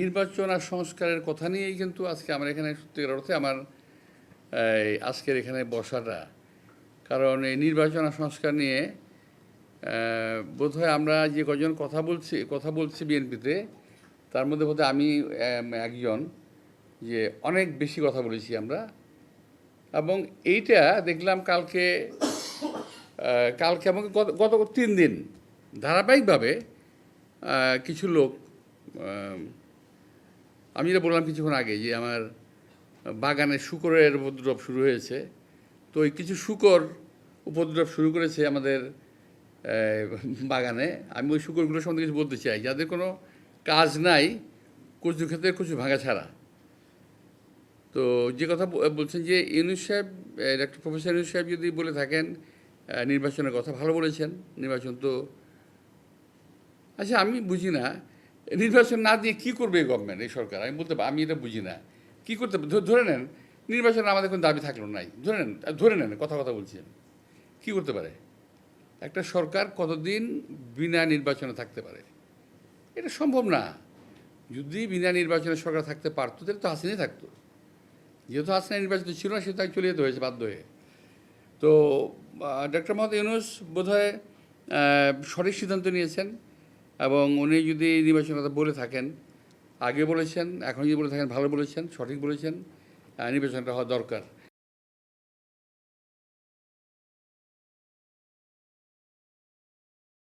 নির্বাচন আর সংস্কারের কথা নিয়েই কিন্তু আজকে আমরা এখানে সত্যিকার অর্থে আমার আজকের এখানে বসাটা, কারণ এই নির্বাচন আর সংস্কার নিয়ে বোধহয় আমরা যে কজন কথা বলছি বিএনপিতে, তার মধ্যে বোধহয় আমি একজন, যে অনেক বেশি কথা বলেছি আমরা। এবং এইটা দেখলাম কালকে এবং গত 3 দিন ধারাবাহিকভাবে কিছু লোক, আমি যেটা বললাম কিছুক্ষণ আগে, যে আমার বাগানে শূকরের উপদ্রব শুরু হয়েছে, তো ওই কিছু শূকর উপদ্রব শুরু করেছে আমাদের বাগানে। আমি ওই শূকরগুলোর সম্বন্ধে কিছু বলতে চাই, যাদের কোনো কাজ নাই কচু ক্ষেতের কচু ভাঙা ছাড়া। তো যে কথা বলছেন যে ইউনূস সাহেব, ডক্টর প্রফেসর ইউনূস সাহেব যদি বলে থাকেন নির্বাচনের কথা, ভালো বলেছেন। নির্বাচন তো আচ্ছা, আমি বুঝি না নির্বাচন না দিয়ে কী করবে এই গভর্নমেন্ট, এই সরকার। আমি এটা বুঝি না কী করতে। ধরে নেন নির্বাচনে আমাদের কোনো দাবি থাকলো নাই, ধরে নেন কথা বলছেন, কী করতে পারে একটা সরকার? কতদিন বিনা নির্বাচনে থাকতে পারে? এটা সম্ভব না। যদি বিনা নির্বাচনে সরকার থাকতে পারতো তাহলে তো হাসিনাই থাকতো। যেহেতু হাসিনা নির্বাচিত ছিল না, সে তাকে চলে যেতে হয়েছে বাধ্য হয়ে। তো ডক্টর মোহাম্মদ ইউনূস বোধহয় সঠিক সিদ্ধান্ত নিয়েছেন, এবং উনি যদি নির্বাচনের কথা বলে থাকেন, আগে বলেছেন, এখন যদি বলে থাকেন, ভালো বলেছেন, সঠিক বলেছেন, নির্বাচনটা হওয়া দরকার।